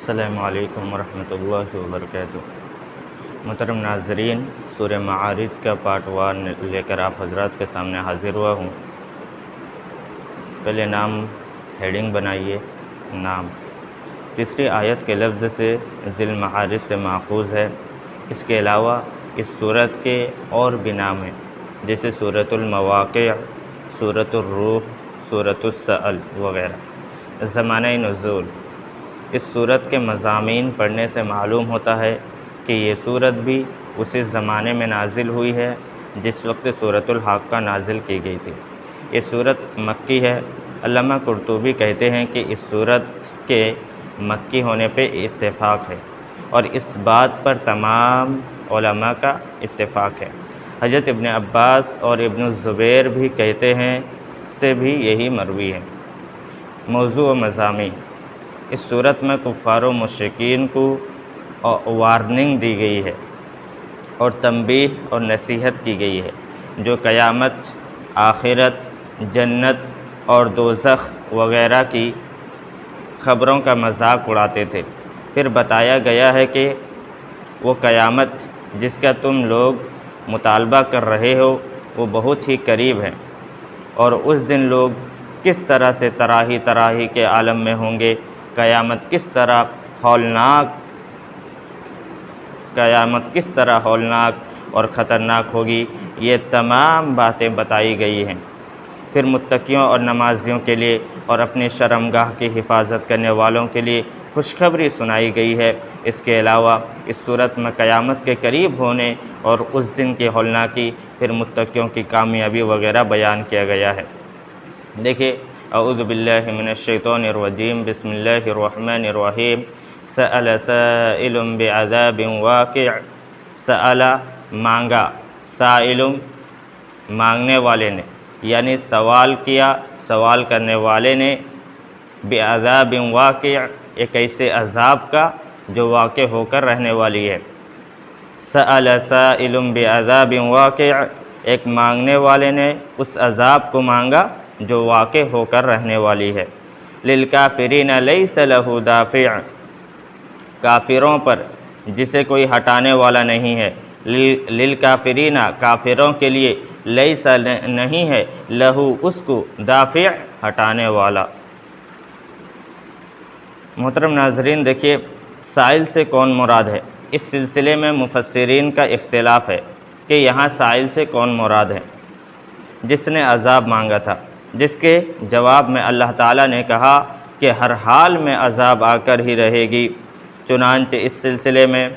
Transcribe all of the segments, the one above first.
السلام علیکم ورحمۃ اللہ وبرکاتہ۔ محترم ناظرین، سورہ معارج کا پارٹ 1 لے کر آپ حضرات کے سامنے حاضر ہوا ہوں۔ پہلے نام ہیڈنگ بنائیے۔ نام تیسری آیت کے لفظ سے ذی المعارج سے ماخوذ ہے۔ اس کے علاوہ اس سورت کے اور بھی نام ہیں، جیسے سورۃ المواقع، سورۃ الروح، سورۃ السأل وغیرہ۔ زمانہ نزول، اس سورت کے مضامین پڑھنے سے معلوم ہوتا ہے کہ یہ سورت بھی اسی زمانے میں نازل ہوئی ہے جس وقت سورۃ الحاقہ نازل کی گئی تھی۔ یہ سورت مکی ہے۔ علامہ قرطبی کہتے ہیں کہ اس سورت کے مکی ہونے پہ اتفاق ہے، اور اس بات پر تمام علماء کا اتفاق ہے۔ حضرت ابن عباس اور ابن الزبیر بھی کہتے ہیں، سے بھی یہی مروی ہے۔ موضوع و مضامین، اس صورت میں کفار و مشرکین کو وارننگ دی گئی ہے اور تنبیہ اور نصیحت کی گئی ہے، جو قیامت، آخرت، جنت اور دوزخ وغیرہ کی خبروں کا مذاق اڑاتے تھے۔ پھر بتایا گیا ہے کہ وہ قیامت جس کا تم لوگ مطالبہ کر رہے ہو وہ بہت ہی قریب ہے، اور اس دن لوگ کس طرح سے تراہی تراہی کے عالم میں ہوں گے، قیامت کس طرح ہولناک اور خطرناک ہوگی، یہ تمام باتیں بتائی گئی ہیں۔ پھر متقیوں اور نمازیوں کے لیے اور اپنی شرمگاہ کی حفاظت کرنے والوں کے لیے خوشخبری سنائی گئی ہے۔ اس کے علاوہ اس صورت میں قیامت کے قریب ہونے اور اس دن کی ہولناکی، پھر متقیوں کی کامیابی وغیرہ بیان کیا گیا ہے۔ دیکھیے، اعوذ باللہ من الشیطان الرجیم، بسم اللہ الرحمن الرحیم۔ سأل سائل بعذاب واقع، سأل مانگا، سائل مانگنے والے نے، یعنی سوال کیا، سوال کرنے والے نے، بعذاب واقع، ایک ایسے عذاب کا جو واقع ہو کر رہنے والی ہے۔ سأل سائل بعذاب واقع، ایک مانگنے والے نے اس عذاب کو مانگا جو واقع ہو کر رہنے والی ہے۔ للکافرین لیس لہ دافع، کافروں پر جسے کوئی ہٹانے والا نہیں ہے۔ للکافرین، کافروں کے لیے، لیس نہیں ہے، لہو اس کو، دافع ہٹانے والا۔ محترم ناظرین، دیکھیے سائل سے کون مراد ہے۔ اس سلسلے میں مفسرین کا اختلاف ہے کہ یہاں سائل سے کون مراد ہے۔ جس نے عذاب مانگا تھا، جس کے جواب میں اللہ تعالیٰ نے کہا کہ ہر حال میں عذاب آ کر ہی رہے گی۔ چنانچہ اس سلسلے میں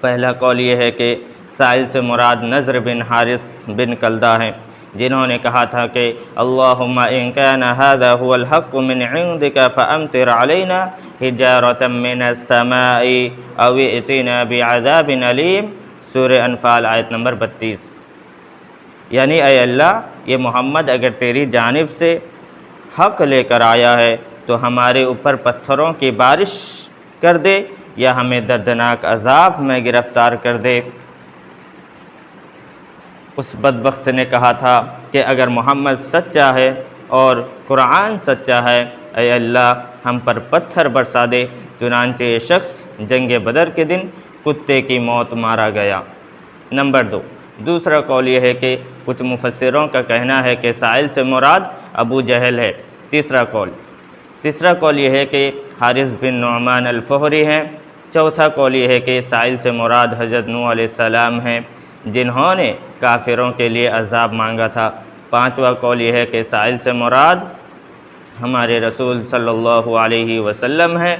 پہلا قول یہ ہے کہ سائل سے مراد نضر بن حارث بن کلدہ ہیں، جنہوں نے کہا تھا کہ اللہم ان کان ھذا ھو الحق من عندک فامطر علینا حجارۃ من السماء او ائتنا بعذاب علیم۔ سورہ انفال آیت نمبر 32۔ یعنی اے اللہ، یہ محمد اگر تیری جانب سے حق لے کر آیا ہے تو ہمارے اوپر پتھروں کی بارش کر دے، یا ہمیں دردناک عذاب میں گرفتار کر دے۔ اس بدبخت نے کہا تھا کہ اگر محمد سچا ہے اور قرآن سچا ہے، اے اللہ ہم پر پتھر برسا دے۔ چنانچہ یہ شخص جنگ بدر کے دن کتے کی موت مارا گیا۔ نمبر 2، دوسرا قول یہ ہے کہ کچھ مفسروں کا کہنا ہے کہ سائل سے مراد ابو جہل ہے۔ تیسرا قول یہ ہے کہ حارث بن نعمان الفہری ہیں۔ چوتھا قول یہ ہے کہ سائل سے مراد حضرت نوح علیہ السلام ہیں، جنہوں نے کافروں کے لیے عذاب مانگا تھا۔ پانچواں قول یہ ہے کہ سائل سے مراد ہمارے رسول صلی اللہ علیہ وسلم ہیں،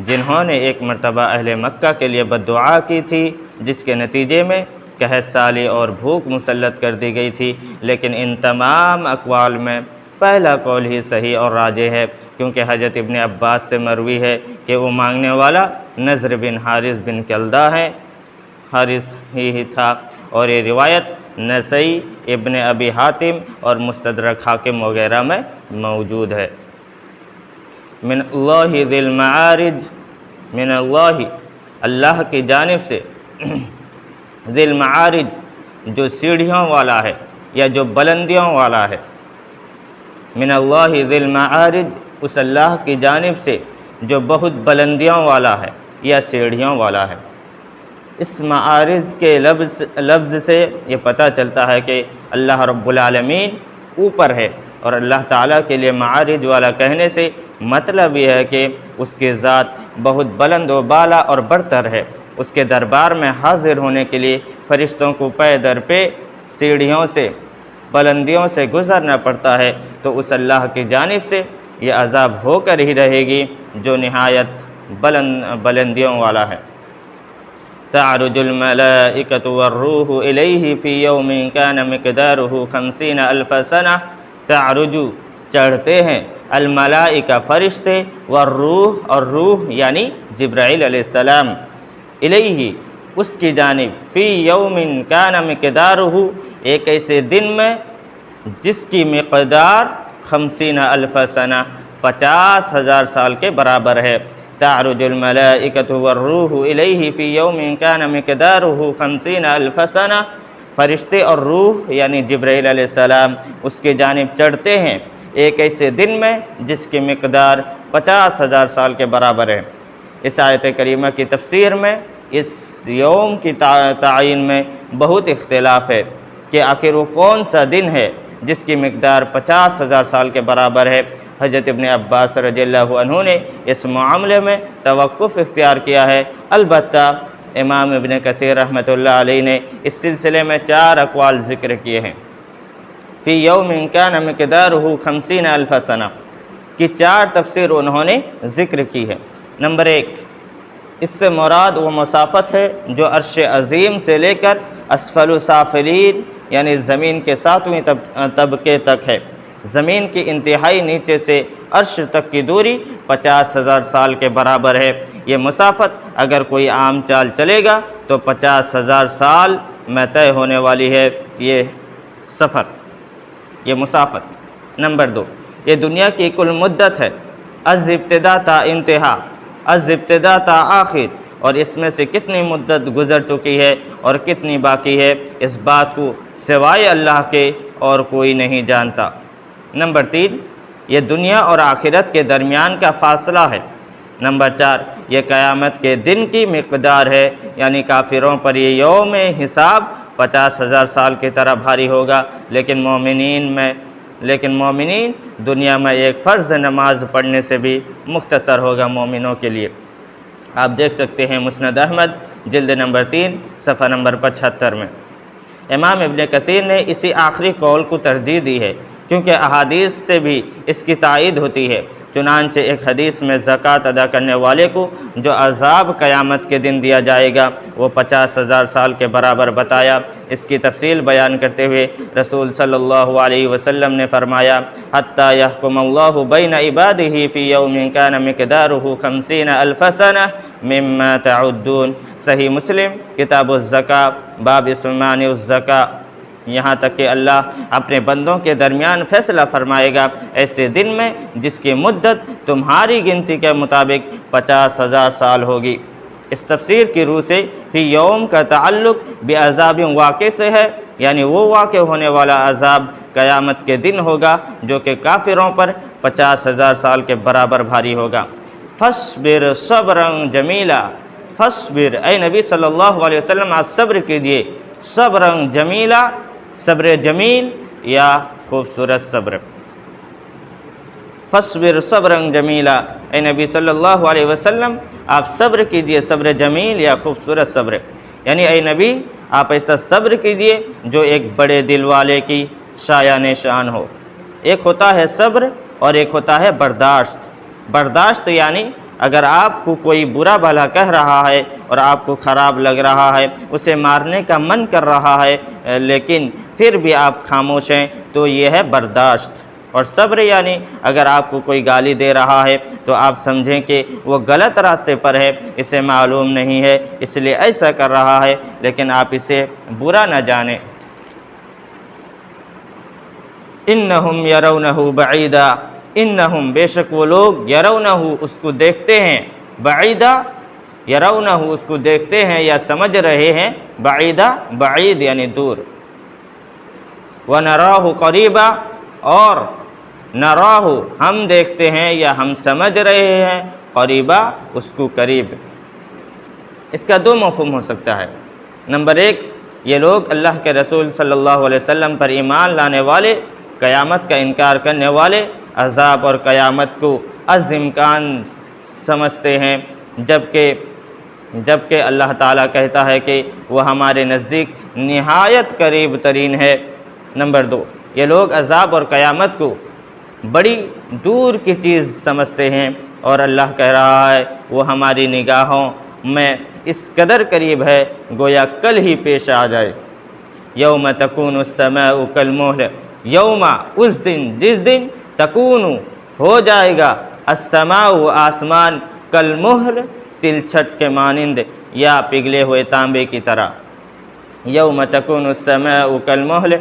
جنہوں نے ایک مرتبہ اہل مکہ کے لیے بد دعا کی تھی، جس کے نتیجے میں قحط سالی اور بھوک مسلط کر دی گئی تھی۔ لیکن ان تمام اقوال میں پہلا قول ہی صحیح اور راجح ہے، کیونکہ حضرت ابن عباس سے مروی ہے کہ وہ مانگنے والا نضر بن حارث بن کلدہ ہے، حارث ہی تھا، اور یہ روایت نسائی، ابن ابی حاتم اور مستدرک حاکم وغیرہ میں موجود ہے۔ من اللہ ذی المعارج، من اللہ، اللہ کی جانب سے، ذی المعارج، جو سیڑھیوں والا ہے یا جو بلندیوں والا ہے۔ من اللہ ذی المعارج، اس اللہ کی جانب سے جو بہت بلندیوں والا ہے یا سیڑھیوں والا ہے۔ اس معارج کے لفظ سے یہ پتہ چلتا ہے کہ اللہ رب العالمین اوپر ہے، اور اللہ تعالیٰ کے لیے معارج والا کہنے سے مطلب یہ ہے کہ اس کی ذات بہت بلند و بالا اور برتر ہے۔ اس کے دربار میں حاضر ہونے کے لیے فرشتوں کو پے در پہ سیڑھیوں سے، بلندیوں سے گزرنا پڑتا ہے، تو اس اللہ کی جانب سے یہ عذاب ہو کر ہی رہے گی جو نہایت بلندیوں والا ہے۔ تعرج الملائکۃ والروح الیہ فی یوم کان مقدارہ 50,000 سنہ۔ تعرج چڑھتے ہیں، الملائکہ فرشتے، والروح اور روح یعنی جبرائیل علیہ السلام، الیہ اس کی جانب، فی یوم کان مقدارہ ایک ایسے دن میں جس کی مقدار 50,000 سنہ 50,000 سال کے برابر ہے۔ تعرج الملائکۃ والروح الیہ فی یوم کان مقدارہ 50,000 سنہ، فرشتے اور روح یعنی جبرائیل علیہ السلام اس کی جانب چڑھتے ہیں ایک ایسے دن میں جس کی مقدار 50,000 سال کے برابر ہے۔ اس آیت کریمہ کی تفسیر میں اس یوم کی تعین میں بہت اختلاف ہے کہ آخر وہ کون سا دن ہے جس کی مقدار 50,000 سال کے برابر ہے۔ حضرت ابن عباس رضی اللہ عنہ نے اس معاملے میں توقف اختیار کیا ہے، البتہ امام ابن کثیر رحمۃ اللہ علیہ نے اس سلسلے میں 4 اقوال ذکر کیے ہیں۔ فی یوم کان مقدارہ 50,000 سنہ کی 4 تفسیر انہوں نے ذکر کی ہے۔ نمبر 1، اس سے مراد وہ مسافت ہے جو عرش عظیم سے لے کر اسفل سافلین یعنی زمین کے 7ویں طبقے تک ہے۔ زمین کی انتہائی نیچے سے عرش تک کی دوری 50,000 سال کے برابر ہے۔ یہ مسافت اگر کوئی عام چال چلے گا تو 50,000 سال میں طے ہونے والی ہے یہ سفر، یہ مسافت۔ نمبر 2، یہ دنیا کی کل مدت ہے، از ابتدا تا انتہا، از ابتدا تا آخر، اور اس میں سے کتنی مدت گزر چکی ہے اور کتنی باقی ہے، اس بات کو سوائے اللہ کے اور کوئی نہیں جانتا۔ نمبر 3، یہ دنیا اور آخرت کے درمیان کا فاصلہ ہے۔ نمبر 4، یہ قیامت کے دن کی مقدار ہے، یعنی کافروں پر یہ یوم حساب 50,000 سال کی طرح بھاری ہوگا، لیکن مومنین دنیا میں ایک فرض نماز پڑھنے سے بھی مختصر ہوگا مومنوں کے لیے۔ آپ دیکھ سکتے ہیں مسند احمد جلد نمبر 3 صفحہ نمبر 75 میں۔ امام ابن کثیر نے اسی آخری قول کو ترجیح دی ہے کیونکہ احادیث سے بھی اس کی تائید ہوتی ہے۔ چنانچہ ایک حدیث میں زکوٰۃ ادا کرنے والے کو جو عذاب قیامت کے دن دیا جائے گا وہ 50,000 سال کے برابر بتایا۔ اس کی تفصیل بیان کرتے ہوئے رسول صلی اللہ علیہ وسلم نے فرمایا، حتیٰ یحکم اللہ بین عبادہ فی یوم کان مقدارہ 50,000 سنہ مما تعدون۔ صحیح مسلم کتاب الزکاۃ باب اسم مانع الزکاۃ۔ یہاں تک کہ اللہ اپنے بندوں کے درمیان فیصلہ فرمائے گا ایسے دن میں جس کی مدت تمہاری گنتی کے مطابق 50,000 سال ہوگی۔ اس تفسیر کی روح سے فی یوم کا تعلق بعذاب واقع سے ہے، یعنی وہ واقع ہونے والا عذاب قیامت کے دن ہوگا جو کہ کافروں پر 50,000 سال کے برابر بھاری ہوگا۔ فاصبر صبرا جمیلا، فاصبر اے نبی صلی اللہ علیہ وسلم آپ صبر کیجئے، صبرا جمیلا، صبر جمیل یا خوبصورت صبر۔ فاصبر صبرا جمیلا، اے نبی صلی اللہ علیہ وسلم آپ صبر کیجئے صبر جمیل یا خوبصورت صبر، یعنی اے نبی آپ ایسا صبر کیجئے جو ایک بڑے دل والے کی شایان شان ہو۔ ایک ہوتا ہے صبر اور ایک ہوتا ہے برداشت۔ برداشت یعنی اگر آپ کو کوئی برا بھلا کہہ رہا ہے اور آپ کو خراب لگ رہا ہے، اسے مارنے کا من کر رہا ہے لیکن پھر بھی آپ خاموش ہیں، تو یہ ہے برداشت۔ اور صبر یعنی اگر آپ کو کوئی گالی دے رہا ہے تو آپ سمجھیں کہ وہ غلط راستے پر ہے، اسے معلوم نہیں ہے اس لیے ایسا کر رہا ہے، لیکن آپ اسے برا نہ جانیں۔ انہم یرونہ بعیدا، انہم بے شک وہ لوگ یرونہ اس کو دیکھتے ہیں، بعیدا یرونہ اس کو دیکھتے ہیں یا سمجھ رہے ہیں، بعیدا بعید یعنی دور، ونراہ قریبا اور نراہ ہم دیکھتے ہیں یا ہم سمجھ رہے ہیں قریبا اس کو قریب۔ اس کا دو مفہوم ہو سکتا ہے۔ نمبر ایک، یہ لوگ اللہ کے رسول صلی اللہ علیہ وسلم پر ایمان لانے والے، قیامت کا انکار کرنے والے، عذاب اور قیامت کو از امکان سمجھتے ہیں، جبکہ اللہ تعالیٰ کہتا ہے کہ وہ ہمارے نزدیک نہایت قریب ترین ہے۔ نمبر دو، یہ لوگ عذاب اور قیامت کو بڑی دور کی چیز سمجھتے ہیں، اور اللہ کہہ رہا ہے وہ ہماری نگاہوں میں اس قدر قریب ہے گویا کل ہی پیش آ جائے۔ یوم تکون السماء کالمہل، یوم اس دن جس دن تکون ہو جائے گا السماء آسمان کالمہل تلچھٹ کے مانند یا پگھلے ہوئے تانبے کی طرح۔ یوم تکون السماء کالمہل،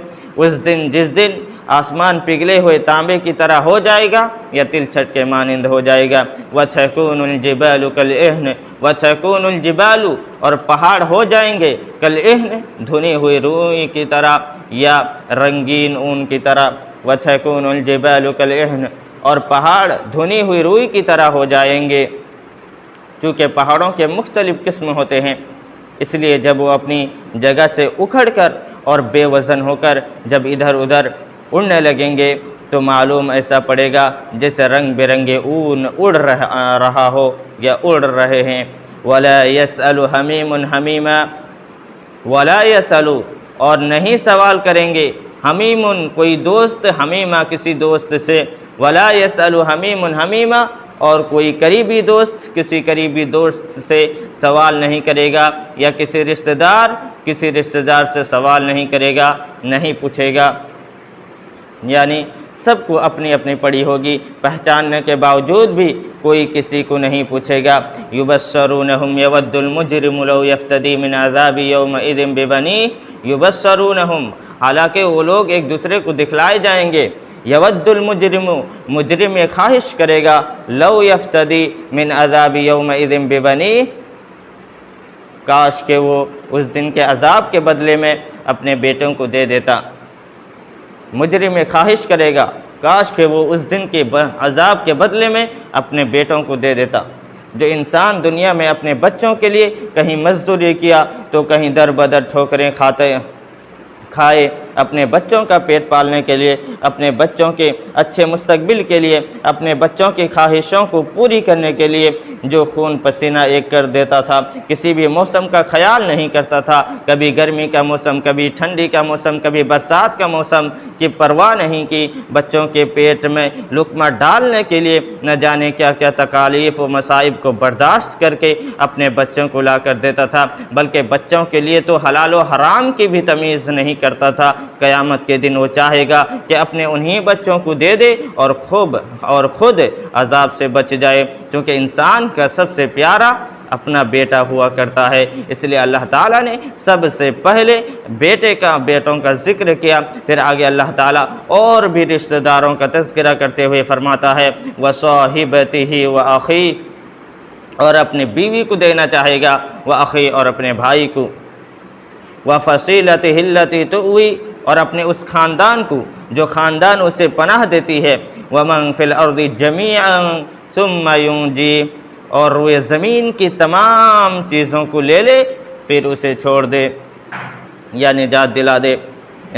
اس دن جس دن آسمان پگھلے ہوئے تانبے کی طرح ہو جائے گا یا تلچھٹ کے مانند ہو جائے گا۔ وَتَكُونُ الْجِبَالُ كَالْعِهْنِ، وَتَكُونُ الْجِبَالُ، اور پہاڑ ہو جائیں گے كَالْعِهْنِ، دھنی ہوئی روئی کی طرح یا رنگین اون کی طرح۔ وَتَكُونُ الْجِبَالُ كَالْعِهْنِ، اور پہاڑ دھنی ہوئی روئی کی طرح ہو جائیں گے۔ چونکہ پہاڑوں کے مختلف قسم ہوتے ہیں، اس لیے جب وہ اپنی جگہ سے اکھڑ کر اور بے وزن ہو کر جب ادھر ادھر اڑنے لگیں گے تو معلوم ایسا پڑے گا جیسے رنگ برنگے اون اڑ رہا ہو یا اڑ رہے ہیں۔ وَلَا يَسْأَلُ حَمِيمٌ حَمِيمًا، وَلَا يَسْأَلُ، اور نہیں سوال کریں گے، حمیم کوئی دوست، حمیمہ کسی دوست سے، وَلَا يَسْأَلُ حَمِيمٌ حَمِيمًا، اور کوئی قریبی دوست کسی قریبی دوست سے سوال نہیں کرے گا، یا کسی رشتہ دار سے سوال نہیں کرے گا، نہیں پوچھے گا۔ یعنی سب کو اپنی اپنی پڑی ہوگی، پہچاننے کے باوجود بھی کوئی کسی کو نہیں پوچھے گا۔ یبصرونہم یود المجرم لو یفتدی من عذاب یومئذ ببنیہ، یبصرونہم، حالانکہ وہ لوگ ایک دوسرے کو دکھلائے جائیں گے۔ یود المجرم، مجرم یہ خواہش کرے گا، لو یفتدی من عذاب یومئذ ببنیہ، کاش کہ وہ اس دن کے عذاب کے بدلے میں اپنے بیٹوں کو دے دیتا۔ مجرم خواہش کرے گا کاش کہ وہ اس دن کے عذاب کے بدلے میں اپنے بیٹوں کو دے دیتا۔ جو انسان دنیا میں اپنے بچوں کے لیے کہیں مزدوری کیا تو کہیں در بدر ٹھوکریں کھائے، اپنے بچوں کا پیٹ پالنے کے لیے، اپنے بچوں کے اچھے مستقبل کے لیے، اپنے بچوں کی خواہشوں کو پوری کرنے کے لیے جو خون پسینہ ایک کر دیتا تھا، کسی بھی موسم کا خیال نہیں کرتا تھا، کبھی گرمی کا موسم، کبھی ٹھنڈی کا موسم، کبھی برسات کا موسم کی پرواہ نہیں کی، بچوں کے پیٹ میں لقمہ ڈالنے کے لیے نہ جانے کیا کیا تکالیف و مصائب کو برداشت کر کے اپنے بچوں کو لا کر دیتا تھا، بلکہ بچوں کے لیے تو حلال و حرام کی بھی تمیز نہیں کرتا تھا۔ قیامت کے دن وہ چاہے گا کہ اپنے انہی بچوں کو دے دے اور خود عذاب سے بچ جائے، کیونکہ انسان کا سب سے پیارا اپنا بیٹا ہوا کرتا ہے۔ اس لیے اللہ تعالیٰ نے سب سے پہلے بیٹوں کا ذکر کیا، پھر آگے اللہ تعالیٰ اور بھی رشتہ داروں کا تذکرہ کرتے ہوئے فرماتا ہے وَصَاحِبَتِهِ وَأَخِيهِ، اور اپنی بیوی کو دینا چاہے گا، وَأَخِيهِ، اور اپنے بھائی کو، وَفَصِيلَتِهِ الَّتِي تُؤْوِي، اور اپنے اس خاندان کو جو خاندان اسے پناہ دیتی ہے، وَمَن فِي الْأَرْضِ جَمِيعًا ثُمَّ يُنْجِي، اور روئے زمین کی تمام چیزوں کو لے لے پھر اسے چھوڑ دے یا نجات دلا دے۔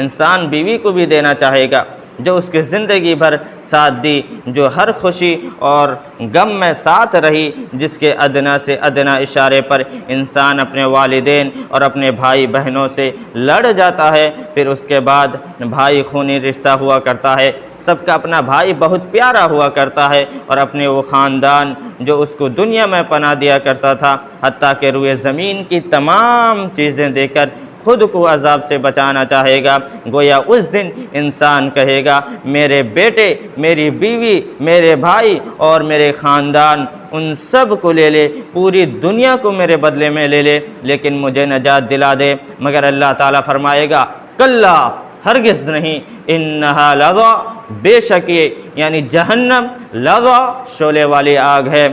انسان بیوی کو بھی دینا چاہے گا جو اس کی زندگی بھر ساتھ دی، جو ہر خوشی اور غم میں ساتھ رہی، جس کے ادنا سے ادنا اشارے پر انسان اپنے والدین اور اپنے بھائی بہنوں سے لڑ جاتا ہے، پھر اس کے بعد بھائی خونی رشتہ ہوا کرتا ہے، سب کا اپنا بھائی بہت پیارا ہوا کرتا ہے، اور اپنے وہ خاندان جو اس کو دنیا میں پناہ دیا کرتا تھا، حتیٰ کہ روئے زمین کی تمام چیزیں دے کر خود کو عذاب سے بچانا چاہے گا۔ گویا اس دن انسان کہے گا میرے بیٹے، میری بیوی، میرے بھائی اور میرے خاندان، ان سب کو لے لے، پوری دنیا کو میرے بدلے میں لے لے، لیکن مجھے نجات دلا دے۔ مگر اللہ تعالیٰ فرمائے گا کلا، ہرگز نہیں، انہا لظیٰ، بے شک یہ یعنی جہنم، لظیٰ شعلے والی آگ ہے،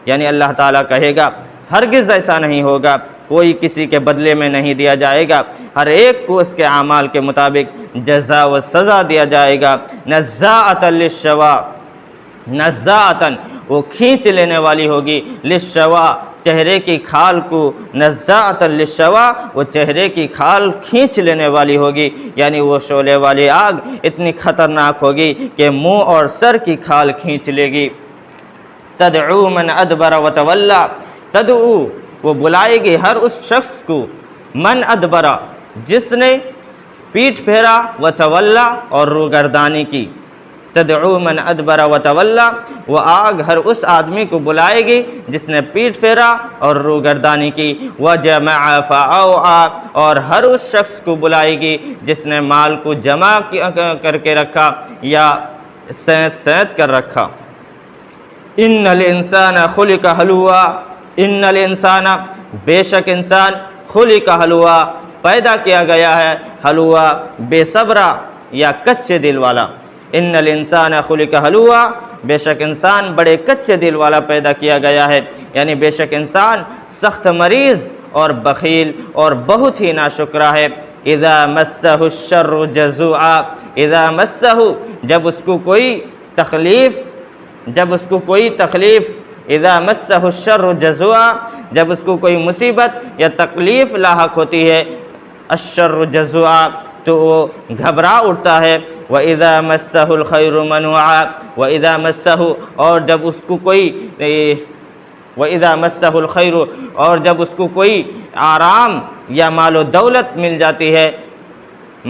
یعنی اللہ تعالیٰ کہے گا ہرگز ایسا نہیں ہوگا، کوئی کسی کے بدلے میں نہیں دیا جائے گا، ہر ایک کو اس کے اعمال کے مطابق جزا و سزا دیا جائے گا۔ نزاعۃ للشوا، نزاعتن وہ کھینچ لینے والی ہوگی، للشوا چہرے کی کھال کو، نزاعتن للشوا وہ چہرے کی کھال کھینچ لینے والی ہوگی، یعنی وہ شعلے والی آگ اتنی خطرناک ہوگی کہ منہ اور سر کی کھال کھینچ لے گی۔ تدعو من ادبر وتولی، تدعو وہ بلائے گی ہر اس شخص کو، من ادبرا جس نے پیٹھ پھیرا، وتولی اور روگردانی کی۔ تدعو من ادبر وتولی وہ آگ ہر اس آدمی کو بلائے گی جس نے پیٹھ پھیرا اور روگردانی کی۔ وجمع فاوعى اور ہر اس شخص کو بلائے گی جس نے مال کو جمع کر کے رکھا یا سینت کر رکھا۔ ان الانسان خلق ہلوعا، ان الانسان بے شک انسان خلق ہلوعا پیدا کیا گیا ہے، ہلوعا بے صبرا یا کچے دل والا۔ ان الانسان خلق ہلوعا بے شک انسان بڑے کچے دل والا پیدا کیا گیا ہے، یعنی بے شک انسان سخت مریض اور بخیل اور بہت ہی ناشکرا ہے۔ اذا مسہ الشر جزوعا، اذا مسہ جب اس کو کوئی تکلیف، اذا مسہ الشر جزوعا جب اس کو کوئی مصیبت یا تکلیف لاحق ہوتی ہے، الشر جزوعا تو وہ گھبرا اٹھتا ہے۔ وَإِذَا مَسَّهُ الْخَيْرُ مَنُوعًا، وَإِذَا مَسَّهُ اور جب اس کو کوئی وَإِذَا مَسَّهُ الْخَيْرُ اور جب اس کو کوئی آرام یا مال و دولت مل جاتی ہے،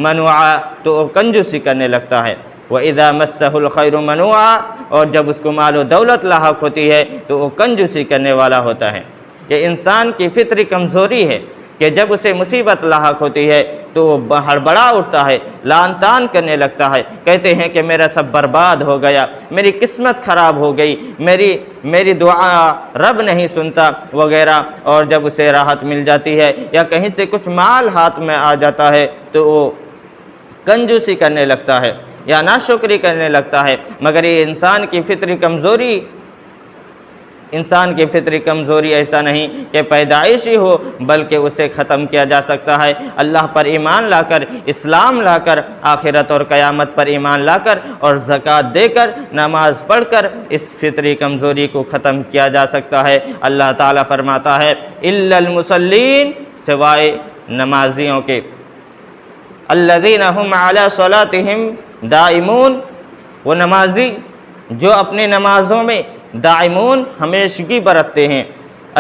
منوعا تو وہ کنجوسی کرنے لگتا ہے۔ وَإِذَا مَسَّهُ الْخَيْرُ مَنُوعًا اور جب اس کو مال و دولت لاحق ہوتی ہے تو وہ کنجوسی کرنے والا ہوتا ہے۔ یہ انسان کی فطری کمزوری ہے کہ جب اسے مصیبت لاحق ہوتی ہے تو وہ ہڑبڑا اٹھتا ہے، لان تان کرنے لگتا ہے، کہتے ہیں کہ میرا سب برباد ہو گیا، میری قسمت خراب ہو گئی، میری دعا رب نہیں سنتا وغیرہ۔ اور جب اسے راحت مل جاتی ہے یا کہیں سے کچھ مال ہاتھ میں آ جاتا ہے تو وہ کنجوسی کرنے لگتا ہے یا ناشکری کرنے لگتا ہے۔ مگر یہ انسان کی فطری کمزوری ایسا نہیں کہ پیدائشی ہو، بلکہ اسے ختم کیا جا سکتا ہے۔ اللہ پر ایمان لا کر، اسلام لا کر، آخرت اور قیامت پر ایمان لا کر اور زکوٰۃ دے کر، نماز پڑھ کر اس فطری کمزوری کو ختم کیا جا سکتا ہے۔ اللہ تعالیٰ فرماتا ہے الا المصلین سوائے نمازیوں کے، الذین هم علی صلاتہم دائمون وہ نمازی جو اپنی نمازوں میں دائمون ہمیشگی برتتے ہیں۔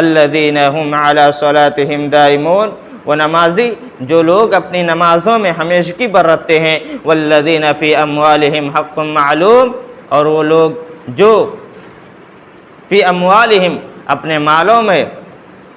الذین هم علی صلاتہم دائمون وہ نمازی جو لوگ اپنی نمازوں میں ہمیشگی برتتے ہیں۔ والذین فی اموالہم حق معلوم اور وہ لوگ جو فی اموالہم اپنے مالوں میں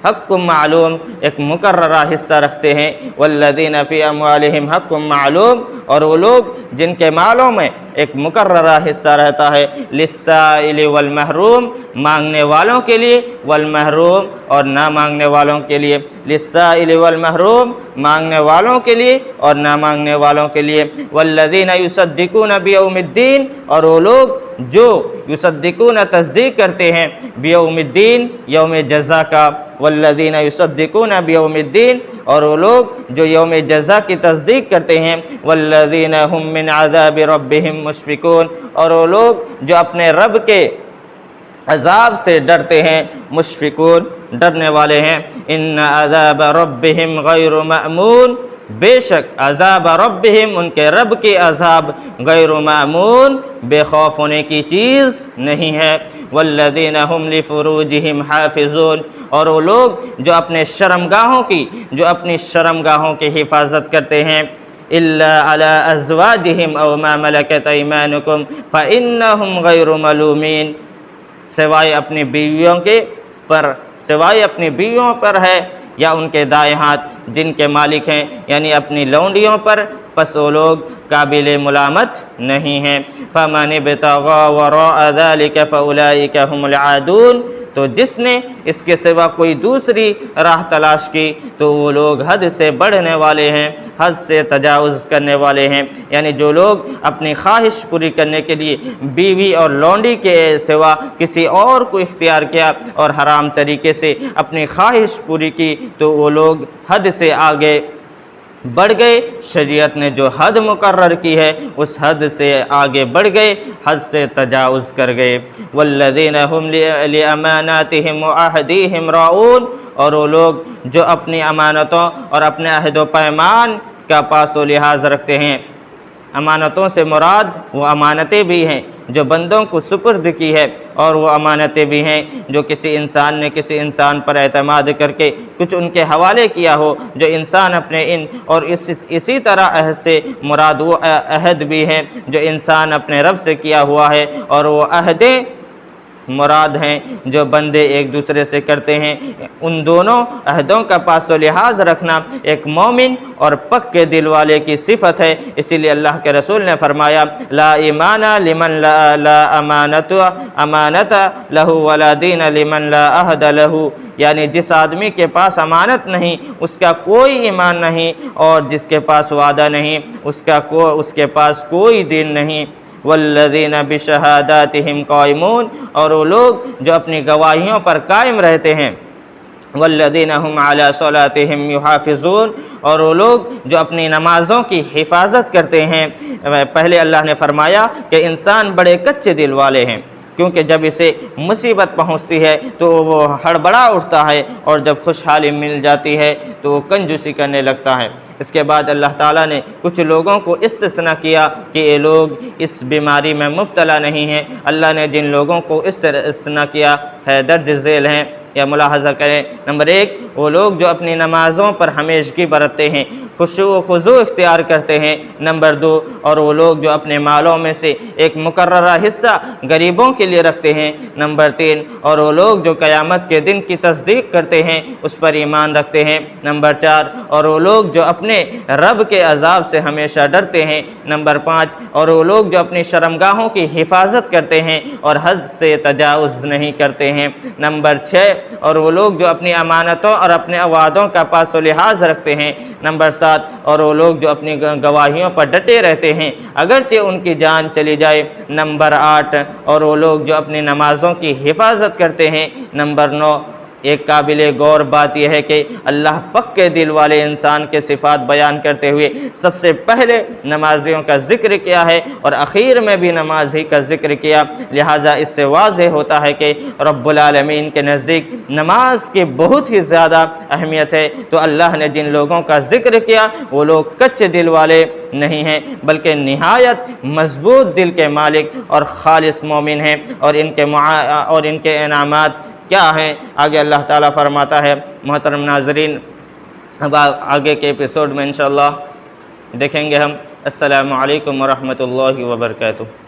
حق معلوم ایک مقررہ حصہ رکھتے ہیں۔ والذین فی اموالہم حق معلوم اور وہ لوگ جن کے مالوں میں ایک مقررہ حصہ رہتا ہے، للسائل والمحروم مانگنے والوں کے لیے، والمحروم اور نہ مانگنے والوں کے لیے، للسائل والمحروم مانگنے والوں کے لیے اور نہ مانگنے والوں کے لیے۔ والذین یصدقون بیوم الدین اور وہ لوگ جو یصدقون تصدیق کرتے ہیں بیوم الدین یوم جزا کا، والذین یصدقون بیوم الدین اور وہ لوگ جو یوم جزا کی تصدیق کرتے ہیں، والذین هم من عذاب ربهم مشفقون اور وہ لوگ جو اپنے رب کے عذاب سے ڈرتے ہیں، مشفقون ڈرنے والے ہیں۔ ان عذاب ربهم غیر مأمون بے شک عذاب ربهم ان کے رب کے عذاب غیر مأمون بے خوف ہونے کی چیز نہیں ہے۔ والذین هم لفروجهم حافظون اور وہ لوگ جو اپنے اپنی شرمگاہوں کی حفاظت کرتے ہیں، الا علی ازواجہم او ما ملکت ایمانکم فانہم غیر ملومین سوائے اپنی بیویوں پر ہے یا ان کے دائیں ہاتھ جن کے مالک ہیں، یعنی اپنی لونڈیوں پر، پس وہ لوگ قابل ملامت نہیں ہیں۔ فمن ابتغى وراء ذلك فاولئک هم العادون تو جس نے اس کے سوا کوئی دوسری راہ تلاش کی تو وہ لوگ حد سے بڑھنے والے ہیں، حد سے تجاوز کرنے والے ہیں۔ یعنی جو لوگ اپنی خواہش پوری کرنے کے لیے بیوی اور لونڈی کے سوا کسی اور کو اختیار کیا اور حرام طریقے سے اپنی خواہش پوری کی تو وہ لوگ حد سے آگے بڑھ گئے، شریعت نے جو حد مقرر کی ہے اس حد سے آگے بڑھ گئے، حد سے تجاوز کر گئے۔ والذین هم لأماناتهم وعہدیہم راعون، اور وہ لوگ جو اپنی امانتوں اور اپنے عہد و پیمان کا پاس و لحاظ رکھتے ہیں۔ امانتوں سے مراد وہ امانتیں بھی ہیں جو بندوں کو سپرد کی ہے، اور وہ امانتیں بھی ہیں جو کسی انسان نے کسی انسان پر اعتماد کر کے کچھ ان کے حوالے کیا ہو، جو انسان اپنے اور اسی طرح عہد سے مراد وہ عہد بھی ہیں جو انسان اپنے رب سے کیا ہوا ہے، اور وہ عہدیں مراد ہیں جو بندے ایک دوسرے سے کرتے ہیں۔ ان دونوں عہدوں کا پاس و لحاظ رکھنا ایک مومن اور پکے دل والے کی صفت ہے۔ اسی لیے اللہ کے رسول نے فرمایا لا ایمان لمن لا امانت لہ ولا دین لمن لا عہد لہ، یعنی جس آدمی کے پاس امانت نہیں اس کا کوئی ایمان نہیں، اور جس کے پاس وعدہ نہیں اس کے پاس کوئی دین نہیں۔ والذین بشہاداتہم قائمون، اور وہ لوگ جو اپنی گواہیوں پر قائم رہتے ہیں۔ والذین هم علی صلاتہم یحافظون، اور وہ لوگ جو اپنی نمازوں کی حفاظت کرتے ہیں۔ پہلے اللہ نے فرمایا کہ انسان بڑے کچے دل والے ہیں، کیونکہ جب اسے مصیبت پہنچتی ہے تو وہ ہڑبڑا اٹھتا ہے، اور جب خوشحالی مل جاتی ہے تو وہ کنجوسی کرنے لگتا ہے۔ اس کے بعد اللہ تعالیٰ نے کچھ لوگوں کو استثناء کیا کہ یہ لوگ اس بیماری میں مبتلا نہیں ہیں۔ اللہ نے جن لوگوں کو استثناء کیا ہے درج ذیل ہیں، یا ملاحظہ کریں۔ نمبر 1، وہ لوگ جو اپنی نمازوں پر ہمیشگی برتتے ہیں، خشوع و خضوع اختیار کرتے ہیں۔ نمبر 2، اور وہ لوگ جو اپنے مالوں میں سے ایک مقررہ حصہ غریبوں کے لیے رکھتے ہیں۔ نمبر 3، اور وہ لوگ جو قیامت کے دن کی تصدیق کرتے ہیں، اس پر ایمان رکھتے ہیں۔ نمبر 4، اور وہ لوگ جو اپنے رب کے عذاب سے ہمیشہ ڈرتے ہیں۔ نمبر 5، اور وہ لوگ جو اپنی شرمگاہوں کی حفاظت کرتے ہیں اور حد سے تجاوز نہیں کرتے ہیں۔ نمبر 6، اور وہ لوگ جو اپنی امانتوں اور اپنے وعدوں کا پاس و لحاظ رکھتے ہیں۔ نمبر 7، اور وہ لوگ جو اپنی گواہیوں پر ڈٹے رہتے ہیں اگرچہ ان کی جان چلی جائے۔ نمبر 8، اور وہ لوگ جو اپنی نمازوں کی حفاظت کرتے ہیں۔ نمبر 9، ایک قابل غور بات یہ ہے کہ اللہ پکے دل والے انسان کے صفات بیان کرتے ہوئے سب سے پہلے نمازیوں کا ذکر کیا ہے اور آخر میں بھی نماز ہی کا ذکر کیا، لہٰذا اس سے واضح ہوتا ہے کہ رب العالمین کے نزدیک نماز کی بہت ہی زیادہ اہمیت ہے۔ تو اللہ نے جن لوگوں کا ذکر کیا وہ لوگ کچے دل والے نہیں ہیں بلکہ نہایت مضبوط دل کے مالک اور خالص مومن ہیں، اور ان کے انعامات کیا ہیں آگے اللہ تعالیٰ فرماتا ہے۔ محترم ناظرین، اب آگے کے ایپیسوڈ میں انشاءاللہ دیکھیں گے ہم۔ السلام علیکم ورحمۃ اللہ وبرکاتہ۔